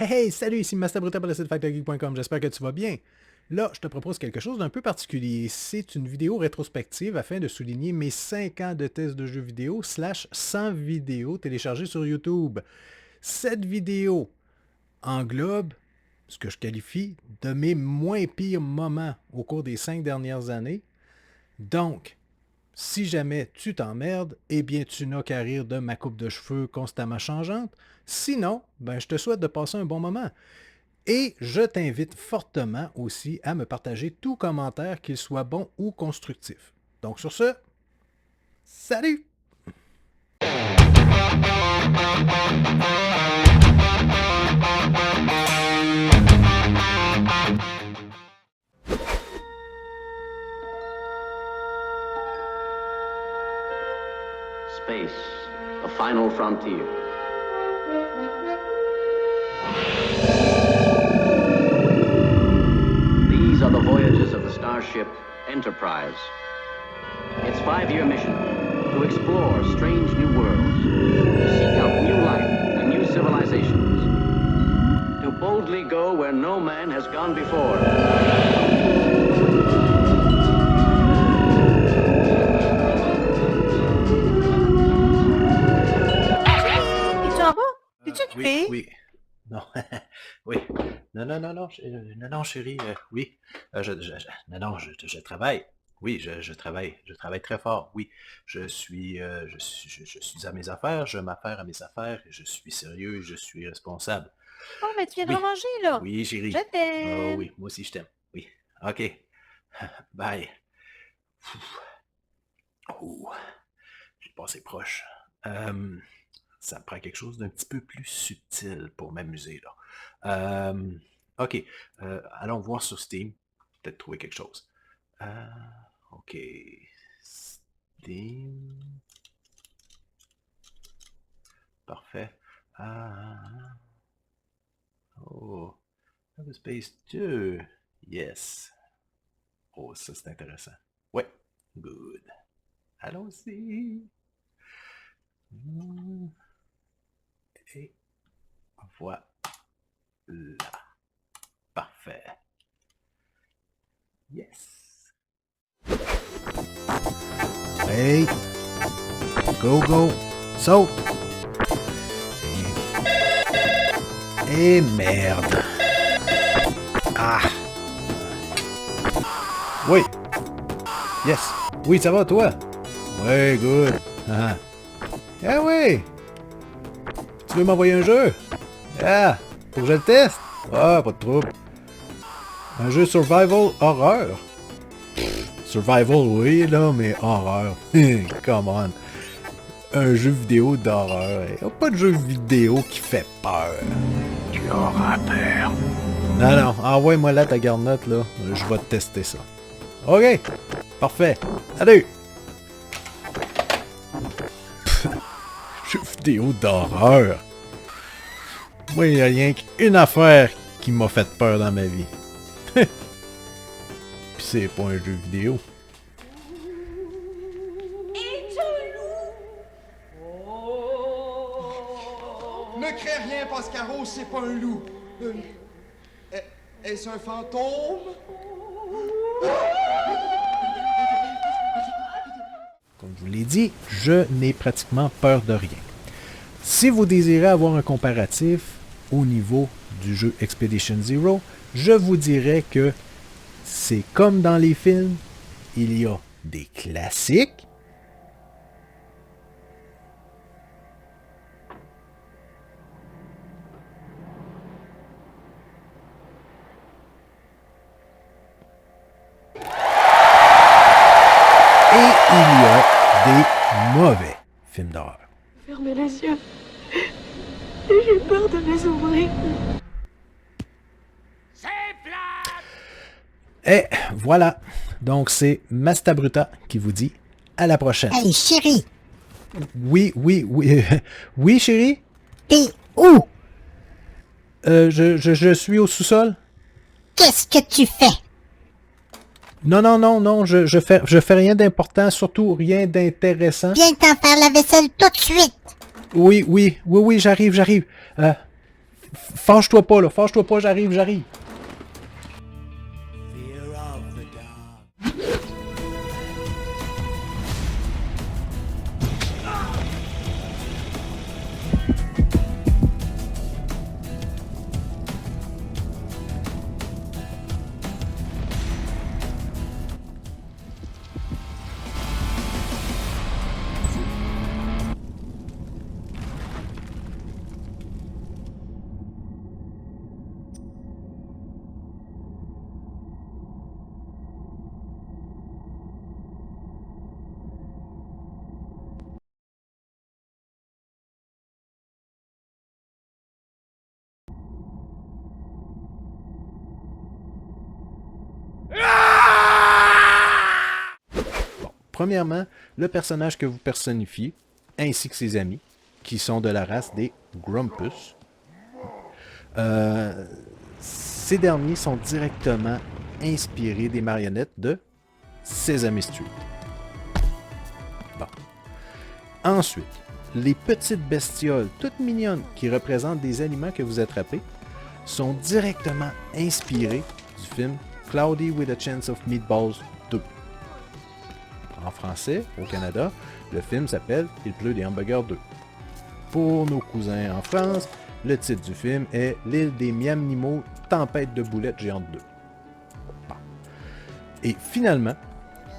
Hey, salut, ici Master Bruta pour le site factorgeek.com. J'espère que tu vas bien. Là, je te propose quelque chose d'un peu particulier. C'est une vidéo rétrospective afin de souligner mes 5 ans de tests de jeux vidéo / 100 vidéos téléchargées sur YouTube. Cette vidéo englobe ce que je qualifie de mes moins pires moments au cours des 5 dernières années. Donc, si jamais tu t'emmerdes, eh bien tu n'as qu'à rire de ma coupe de cheveux constamment changeante. Sinon, je te souhaite de passer un bon moment. Et je t'invite fortement aussi à me partager tout commentaire, qu'il soit bon ou constructif. Donc sur ce, salut! Space, the final frontier. These are the voyages of the starship Enterprise. Its 5-year mission, to explore strange new worlds, to seek out new life and new civilizations, to boldly go where no man has gone before. T'es-tu Oui, occupé? oui. Non, oui. Non, chérie, oui. Je travaille. Oui, je travaille. Je travaille très fort. Oui, je suis à mes affaires, je m'affaire à mes affaires, et je suis sérieux, je suis responsable. Oh, mais tu viendras Oui, manger, là. oui, Je chérie. Oh t'aime. oui, moi aussi je t'aime. Oui, ok. Bye. Ouh, j'ai passé proche. Ça me prend quelque chose d'un petit peu plus subtil pour m'amuser, là. Ok, allons voir sur Steam. Peut-être trouver quelque chose. Ok. Steam. Parfait. Oh. Space 2. Yes. Oh, ça c'est intéressant. Ouais. Good. Allons-y. Et voilà. Parfait. Yes. Hey. Go, go. Saute. Et merde. Ah. Oui. Yes. Oui, ça va, toi? Ouais, good. Ah. Ah oui. Tu veux m'envoyer un jeu? Ah. Faut que je le teste? Ah, pas de trouble. Un jeu survival horreur. Survival, oui, là, mais horreur. Come on. Un jeu vidéo d'horreur. Il n'y a pas de jeu vidéo qui fait peur. Tu auras peur. Non, envoie-moi là ta garnotte, là. Je vais tester ça. OK. Parfait. Allez. Jeu vidéo d'horreur. Moi, il n'y a rien qu'une affaire qui m'a fait peur dans ma vie. Puis c'est pas un jeu vidéo. Ne crée rien, Pascaro, c'est pas un loup. Est-ce un fantôme? Comme je vous l'ai dit, je n'ai pratiquement peur de rien. Si vous désirez avoir un comparatif au niveau du jeu Expedition Zero, je vous dirais que c'est comme dans les films, il y a des classiques, et il y a des mauvais films d'horreur. Fermez les yeux. J'ai peur de les ouvrir. Et voilà, donc c'est Mastabruta qui vous dit à la prochaine. Hey chérie, Oui, oui chérie? t'es où? Je suis au sous-sol? Qu'est-ce que tu fais? Non, je fais rien d'important, surtout rien d'intéressant. Viens t'en faire la vaisselle tout de suite. Oui, j'arrive. Fâche-toi pas, là. Fâche-toi pas, j'arrive. Bon, premièrement, le personnage que vous personnifiez, ainsi que ses amis, qui sont de la race des Grumpus, ces derniers sont directement inspirés des marionnettes de Sesame Street. Bon. Ensuite, les petites bestioles toutes mignonnes qui représentent des aliments que vous attrapez sont directement inspirées du film Cloudy with a Chance of Meatballs 2. En français, au Canada, le film s'appelle Il pleut des hamburgers 2. Pour nos cousins en France, le titre du film est L'île des Miam Nimo, Tempête de boulettes géantes 2. Bon. Et finalement,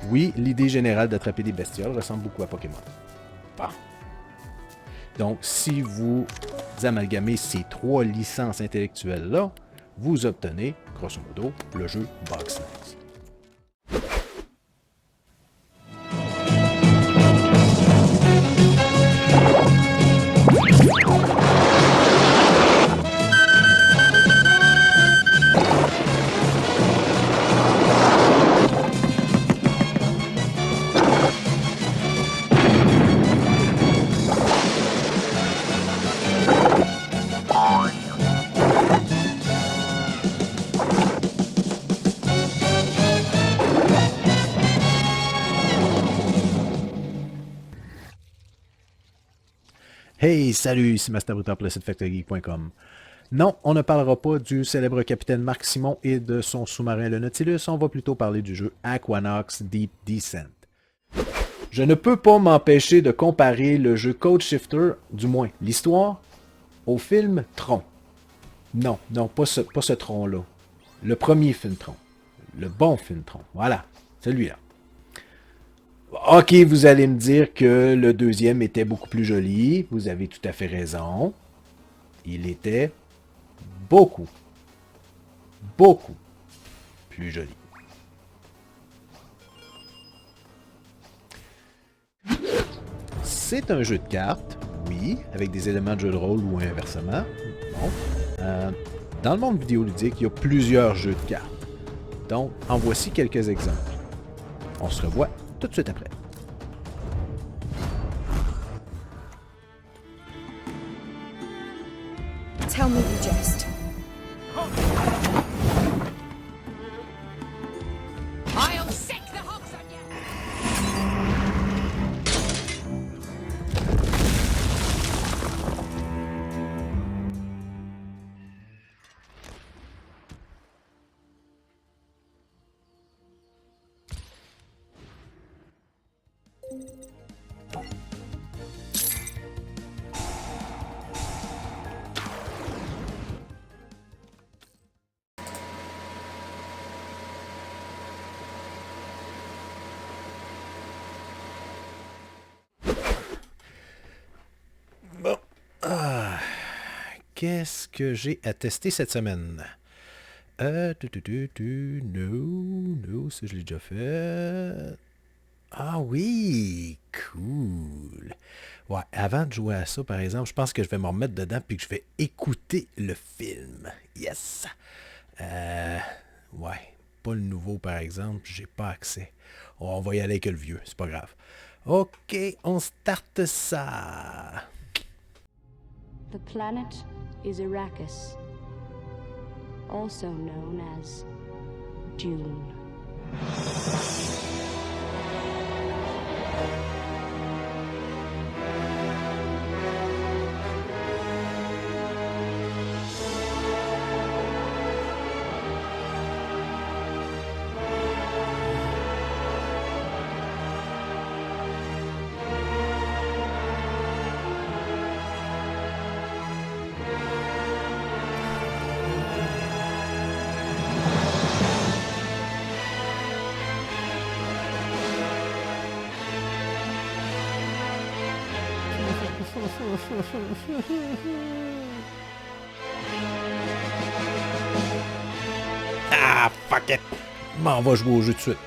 oui, l'idée générale d'attraper des bestioles ressemble beaucoup à Pokémon. Bon. Donc, si vous amalgamez ces 3 licences intellectuelles-là, vous obtenez, grosso modo, le jeu Bugsnax. Hey, salut, ici Master Brutal pour le site FactoryGeek.com. Non, on ne parlera pas du célèbre capitaine Marc Simon et de son sous-marin le Nautilus, on va plutôt parler du jeu Aquanox Deep Descent. Je ne peux pas m'empêcher de comparer le jeu Code Shifter, du moins l'histoire, au film Tron. Non, pas ce Tron-là. Le premier film Tron. Le bon film Tron. Voilà, celui-là. Ok, vous allez me dire que le deuxième était beaucoup plus joli. Vous avez tout à fait raison. Il était beaucoup plus joli. C'est un jeu de cartes, oui, avec des éléments de jeu de rôle ou inversement. Bon. Dans le monde vidéoludique, il y a plusieurs jeux de cartes. Donc, en voici quelques exemples. On se revoit tout de suite après. Tell me you jest. I'll sick the hooks on you! Bon. Qu'est-ce que j'ai à tester cette semaine? No, ça je l'ai déjà fait. Ah oui, cool. Ouais, avant de jouer à ça, par exemple, je pense que je vais me remettre dedans puis que je vais écouter le film. Yes! Ouais, pas le nouveau, par exemple, j'ai pas accès. On va y aller avec le vieux, c'est pas grave. Ok, on starte ça. The planet is Arrakis, also known as Dune. Ah, fuck it! M'en va jouer au jeu de suite.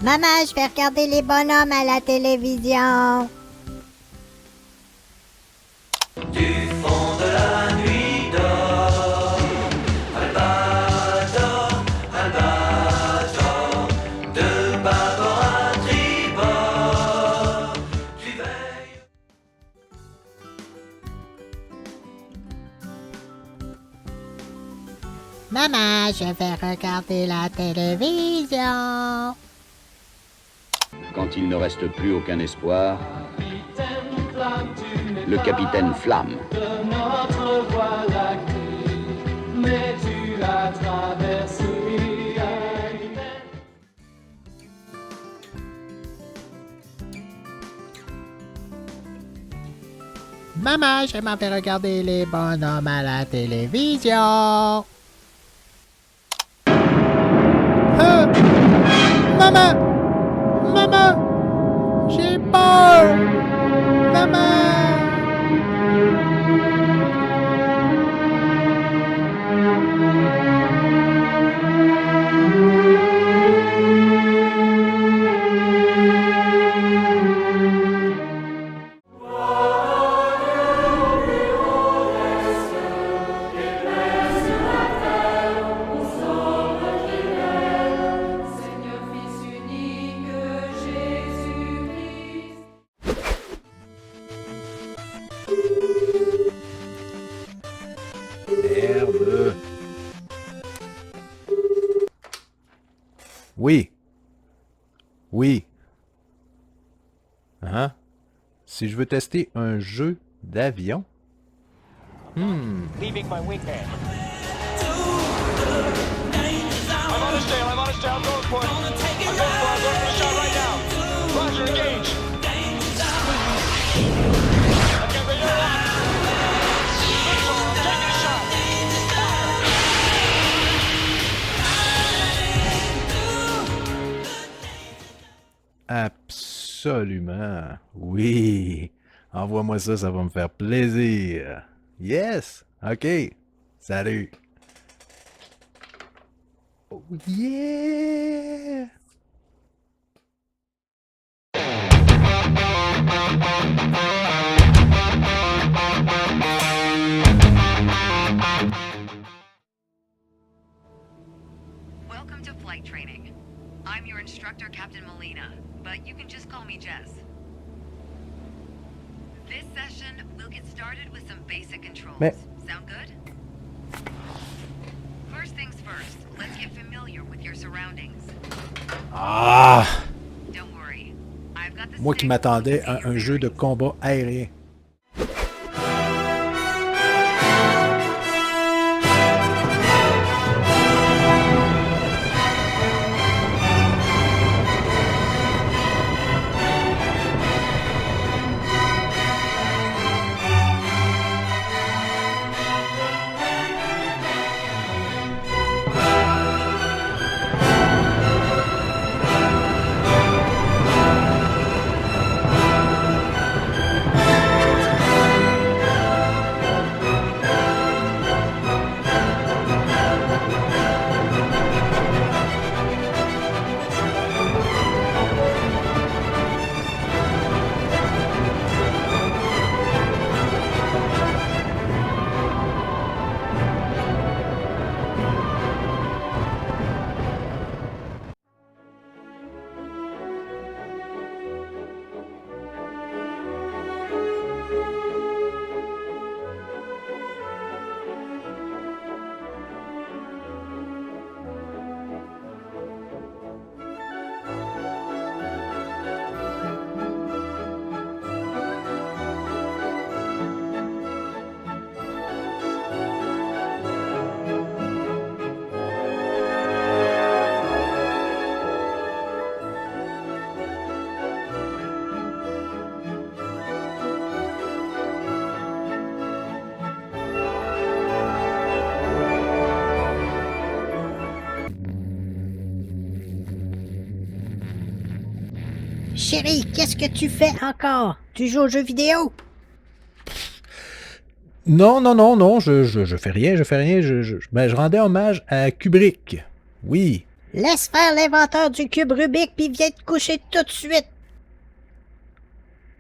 Maman, je vais regarder les bonhommes à la télévision. Maman, je vais regarder la télévision. Quand il ne reste plus aucun espoir, le capitaine Flamme. Maman, je m'en vais regarder les bonhommes à la télévision. Maman! Maman! J'ai peur! Maman! Merde. Oui. Oui. Hein? Si je veux tester un jeu d'avion? Leaving my wingman. I'm on his tail, I'm going for it. I'm going for the shot right now. Roger, engage. Okay, ready to lock. I'm taking a shot. Absolument. Oui. Envoie-moi ça, ça va me faire plaisir. Yes. OK. Salut. Oh yeah. Welcome to flight training. I'm your instructor, Captain Molina, but you can just call me Jess. This session, we'll get started with some basic controls. Sound good? First things first, let's get familiar with your surroundings. Ah! Don't worry. I've got the Moi qui m'attendais à un jeu de combat aérien. Chérie, qu'est-ce que tu fais encore? Tu joues aux jeux vidéo? Non, je fais rien, je rendais hommage à Kubrick. Oui. Laisse faire l'inventeur du cube Rubik puis viens te coucher tout de suite.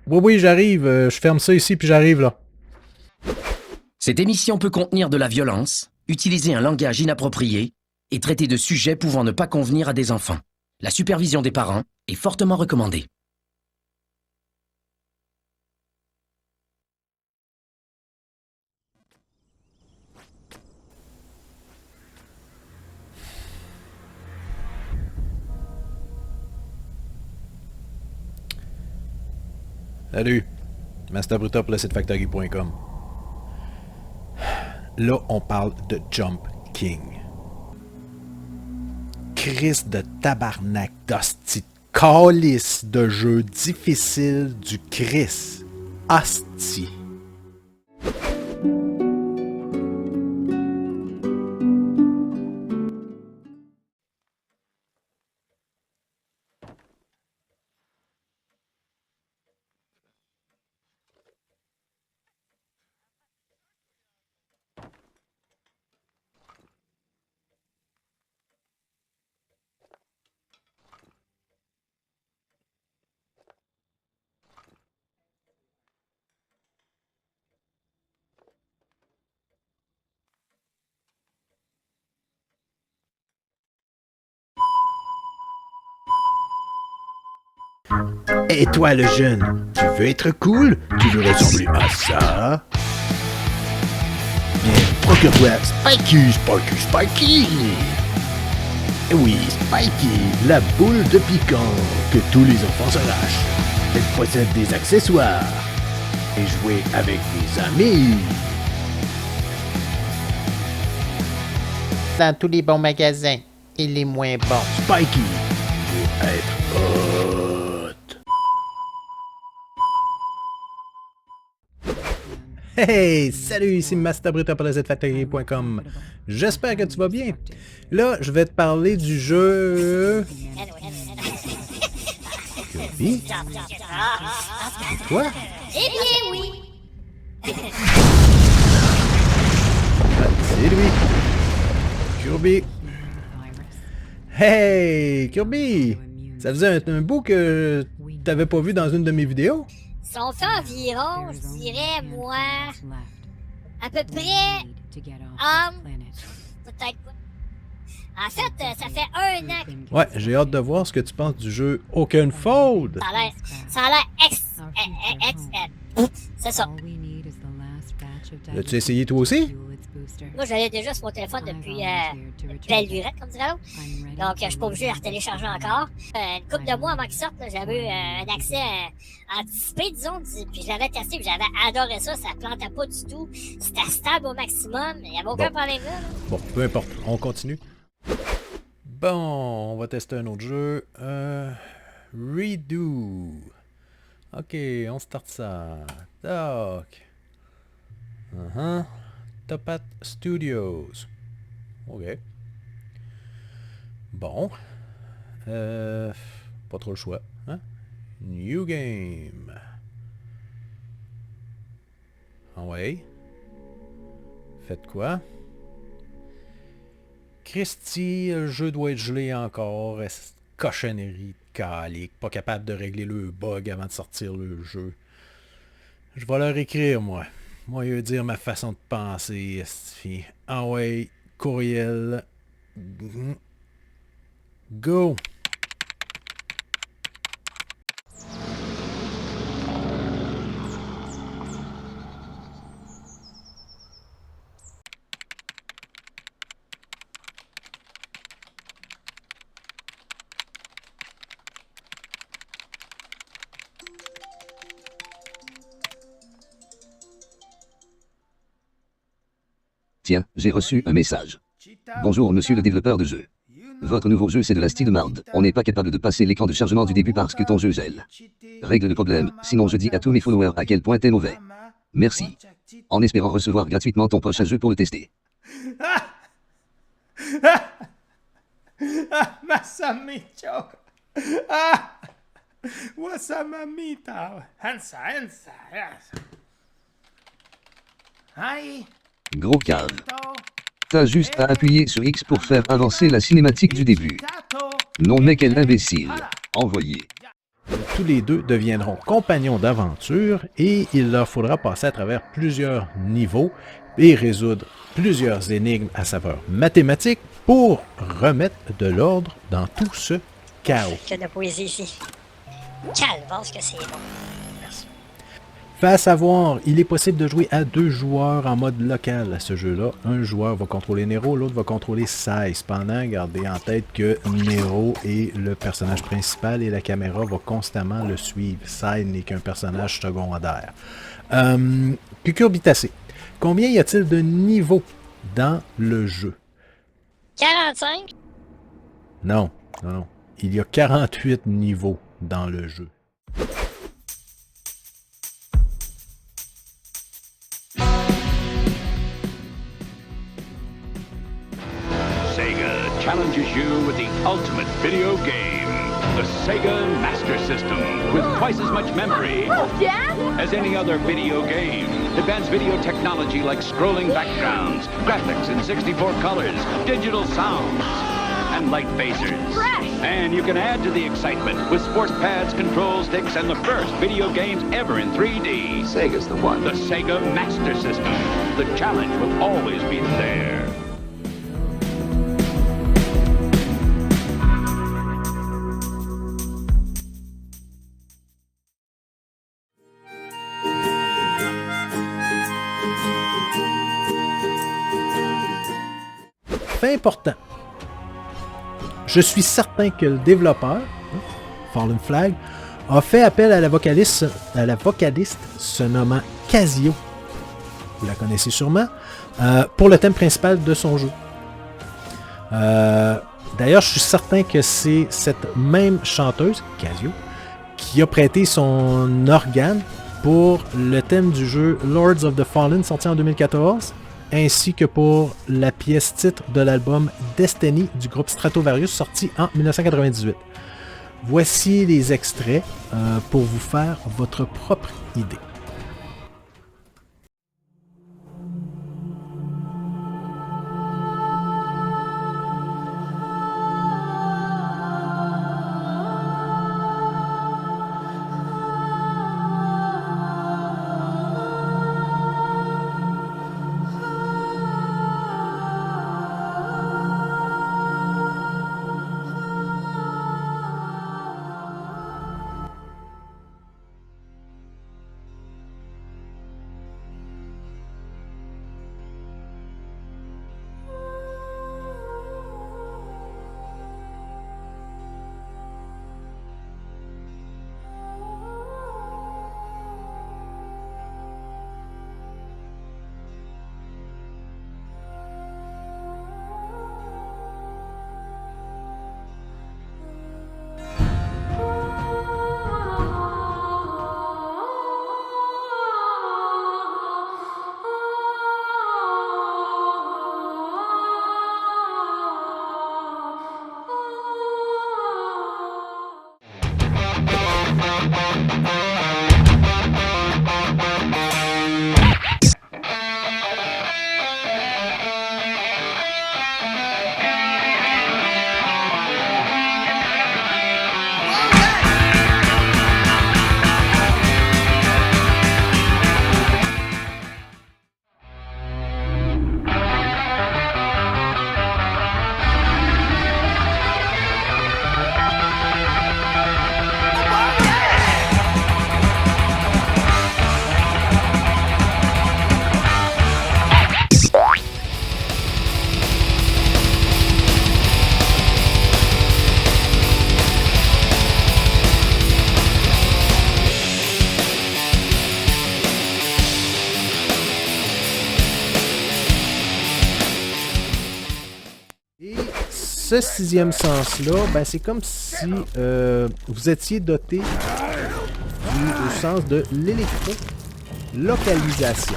Oui, j'arrive, je ferme ça ici puis j'arrive là. Cette émission peut contenir de la violence, utiliser un langage inapproprié et traiter de sujets pouvant ne pas convenir à des enfants. La supervision des parents est fortement recommandée. Salut, Master Bruta pour le site factory.com. Là, on parle de Jump King. Chris de tabarnak d'hostie de calice de jeu difficile du Chris. Hostie. Et toi le jeune, tu veux être cool? Tu veux ressembler à ça? Bien, procure-toi Spiky! Et oui, Spiky, la boule de piquant que tous les enfants s'arrachent. Elle possède des accessoires et jouer avec des amis. Dans tous les bons magasins et les moins bons. Spiky pour être hot. Hey, salut, ici Master Bruta pour le zfactory.com. J'espère que tu vas bien. Là, je vais te parler du jeu... Kirby? Quoi? Eh bien, oui. Ah, c'est lui. Kirby. Hey, Kirby! Ça faisait un bout que t'avais pas vu dans une de mes vidéos? Ça fait environ, je dirais, moi, à peu près, peut-être pas. En fait, ça fait 1 an que... Ouais, j'ai hâte de voir ce que tu penses du jeu Oakenfold. Ça a l'air c'est ça. L'as-tu essayé toi aussi? Moi, j'avais déjà sur mon téléphone depuis belle lurette, comme dirait l'autre. Donc, je suis pas obligé de la télécharger encore. Une couple de mois avant qu'il sorte, j'avais eu un accès anticipé, disons, puis je l'avais testé, puis j'avais adoré ça. Ça plantait pas du tout. C'était stable au maximum. Il n'y avait aucun problème là. Bon, peu importe. On continue. Bon, on va tester un autre jeu. Redo. Ok, on start ça. Tac. Topat Studios. Ok. Bon. Pas trop le choix. Hein? New game. Ah ouais. Faites quoi? Christy, le jeu doit être gelé encore. Cochonnerie de calique. Pas capable de régler le bug avant de sortir le jeu. Je vais leur écrire, moi. Moi, je vais dire ma façon de penser. Ah ouais, courriel. Go! Tiens, j'ai reçu un message. Bonjour monsieur le développeur de jeu. Votre nouveau jeu c'est de la style marde. On n'est pas capable de passer l'écran de chargement du début parce que ton jeu gèle. Règle le problème, sinon je dis à tous mes followers à quel point t'es mauvais. Merci. En espérant recevoir gratuitement ton prochain jeu pour le tester. What's up, mamita? Hansa. Hi. Gros cave. T'as juste à appuyer sur X pour faire avancer la cinématique du début. Non mais quel imbécile. Envoyé. Tous les deux deviendront compagnons d'aventure et il leur faudra passer à travers plusieurs niveaux et résoudre plusieurs énigmes à saveur mathématique pour remettre de l'ordre dans tout ce chaos. Que de poésie ici. Calvasse que c'est bon. Merci. Fait à savoir, il est possible de jouer à 2 joueurs en mode local à ce jeu-là. Un joueur va contrôler Nero, l'autre va contrôler Sai. Cependant, gardez en tête que Nero est le personnage principal et la caméra va constamment le suivre. Sai n'est qu'un personnage secondaire. Cucurbitacé. Combien y a-t-il de niveaux dans le jeu? 45? Non. Il y a 48 niveaux dans le jeu. Sega challenges you with the ultimate video game, the Sega Master System, with twice as much memory as any other video game. Advanced video technology like scrolling backgrounds, graphics in 64 colors, digital sounds, and light phasers. And you can add to the excitement with sports pads, control sticks, and the first video games ever in 3D. Sega's the one. The Sega Master System. The challenge will always be there. Fait important. Je suis certain que le développeur, Fallen Flag, a fait appel à la vocaliste se nommant Casio, vous la connaissez sûrement, pour le thème principal de son jeu. D'ailleurs, je suis certain que c'est cette même chanteuse, Casio, qui a prêté son organe pour le thème du jeu Lords of the Fallen, sorti en 2014, ainsi que pour la pièce titre de l'album Destiny du groupe Stratovarius, sorti en 1998. Voici les extraits pour vous faire votre propre idée. Ce sixième sens-là, ben, c'est comme si vous étiez doté du sens de l'électro-localisation.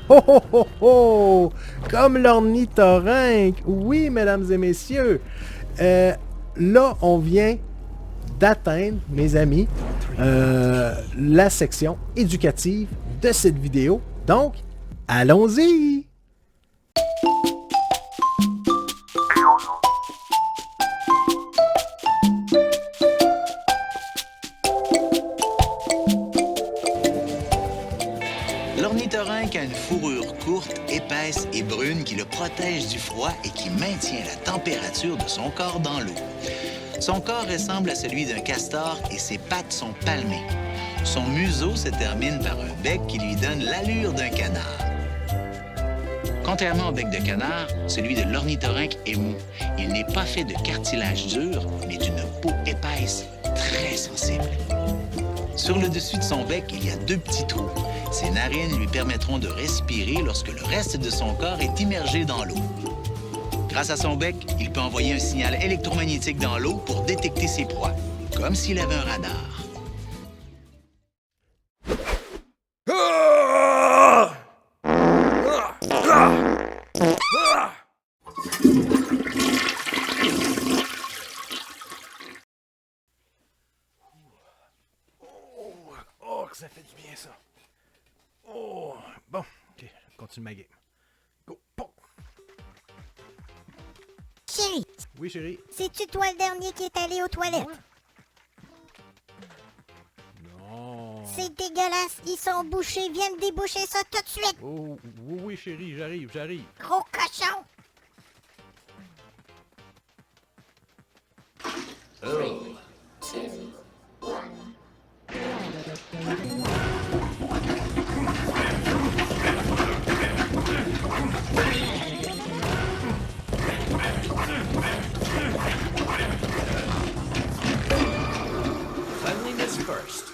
Oh oh oh oh! Comme l'ornithorynque! Oui, mesdames et messieurs! Là, on vient d'atteindre, mes amis, la section éducative de cette vidéo. Donc, allons-y! L'ornithorynque a une fourrure courte, épaisse et brune qui le protège du froid et qui maintient la température de son corps dans l'eau. Son corps ressemble à celui d'un castor et ses pattes sont palmées. Son museau se termine par un bec qui lui donne l'allure d'un canard. Contrairement au bec de canard, celui de l'ornithorynque est mou. Il n'est pas fait de cartilage dur, mais d'une peau épaisse, très sensible. Sur le dessus de son bec, il y a 2 petits trous. Ses narines lui permettront de respirer lorsque le reste de son corps est immergé dans l'eau. Grâce à son bec, il peut envoyer un signal électromagnétique dans l'eau pour détecter ses proies, comme s'il avait un radar. Oh, que ça fait du bien, ça. Oh, bon, ok, je continue ma game. Go, pom. Chérie. Oui, chérie. C'est-tu toi le dernier qui est allé aux toilettes? Non. C'est dégueulasse, ils sont bouchés, viens me déboucher ça tout de suite. Oh, oui, chérie, j'arrive. Gros cochon. Oh. 3, 2, 1. Cleanliness first.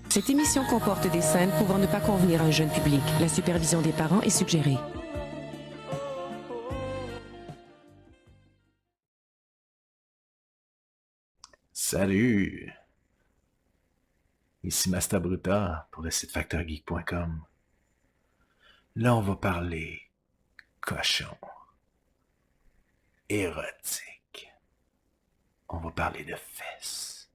Cette émission comporte des scènes pouvant ne pas convenir à un jeune public. La supervision des parents est suggérée. Salut! Ici Master Bruta pour le site FactorGeek.com. Là, on va parler cochon, érotique. On va parler de fesses.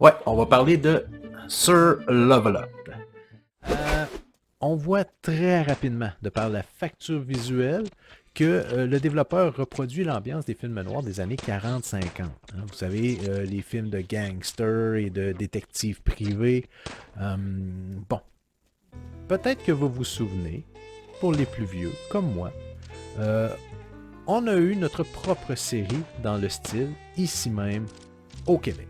Ouais, on va parler de Sir Level Up. On voit très rapidement, de par la facture visuelle, que le développeur reproduit l'ambiance des films noirs des années 40-50. Hein. Vous savez, les films de gangsters et de détectives privés. Bon, peut-être que vous vous souvenez, pour les plus vieux, comme moi, on a eu notre propre série dans le style, ici même, au Québec.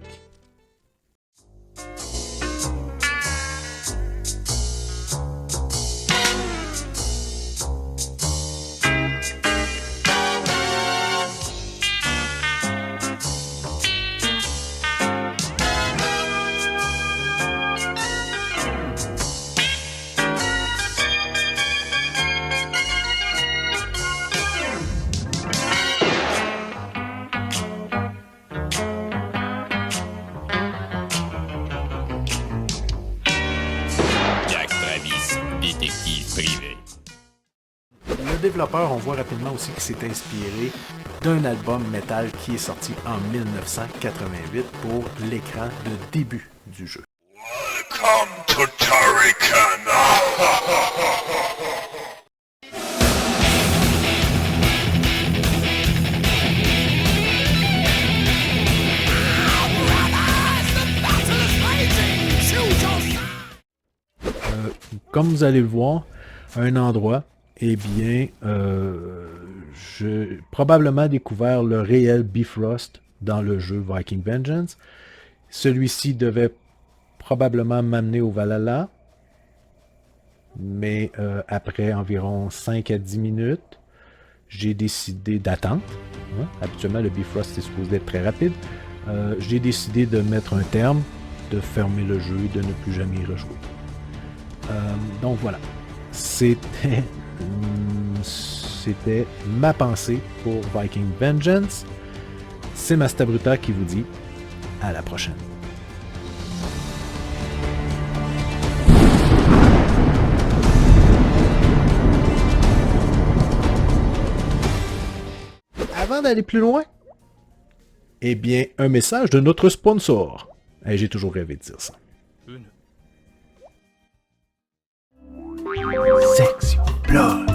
Le développeur, on voit rapidement aussi qu'il s'est inspiré d'un album metal qui est sorti en 1988 pour l'écran de début du jeu. Welcome to Turrican! Comme vous allez le voir, un endroit, eh bien, j'ai probablement découvert le réel Bifrost dans le jeu Viking Vengeance. Celui-ci devait probablement m'amener au Valhalla, mais après environ 5 à 10 minutes, j'ai décidé d'attendre. Hein? Habituellement, le Bifrost est supposé être très rapide. J'ai décidé de mettre un terme, de fermer le jeu et de ne plus jamais y rejouer. Donc voilà, c'était ma pensée pour Viking Vengeance. C'est Master Bruta qui vous dit à la prochaine. Avant d'aller plus loin, eh bien, un message de notre sponsor. Hey, j'ai toujours rêvé de dire ça. Section Plug.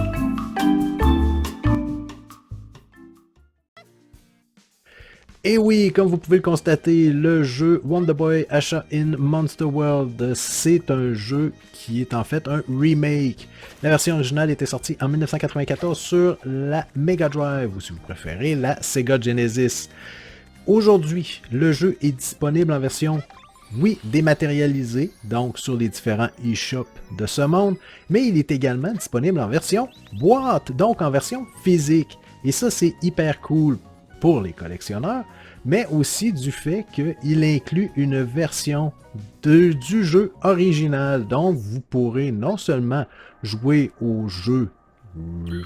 Et oui, comme vous pouvez le constater, le jeu Wonder Boy Asha in Monster World, c'est un jeu qui est en fait un remake. La version originale était sortie en 1994 sur la Mega Drive, ou si vous préférez, la Sega Genesis. Aujourd'hui, le jeu est disponible en version, oui, dématérialisée, donc sur les différents eShops de ce monde, mais il est également disponible en version boîte, donc en version physique. Et ça, c'est hyper cool pour les collectionneurs, mais aussi du fait qu'il inclut une version du jeu original. Donc, vous pourrez non seulement jouer au jeu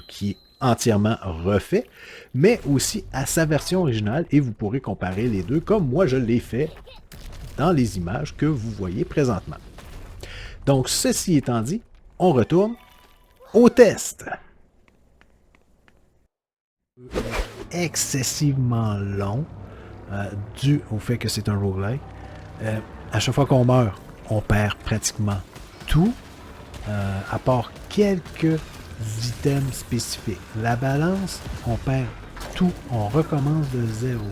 qui est entièrement refait, mais aussi à sa version originale, et vous pourrez comparer les deux, comme moi je l'ai fait dans les images que vous voyez présentement. Donc, ceci étant dit, on retourne au test. Excessivement long, dû au fait que c'est un roguelike. À chaque fois qu'on meurt, on perd pratiquement tout, à part quelques items spécifiques. La balance, on perd tout, on recommence de zéro.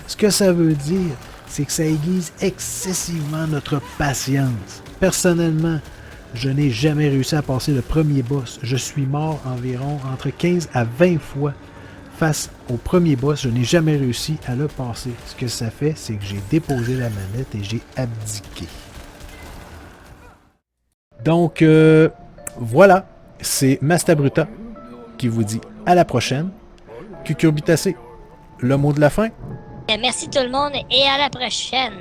Ce que ça veut dire, c'est que ça aiguise excessivement notre patience. Personnellement, je n'ai jamais réussi à passer le premier boss. Je suis mort environ entre 15 à 20 fois face au premier boss. Je n'ai jamais réussi à le passer. Ce que ça fait, c'est que j'ai déposé la manette et j'ai abdiqué. Donc, voilà. C'est Mastabruta qui vous dit à la prochaine. Cucurbitacé, le mot de la fin. Merci tout le monde et à la prochaine.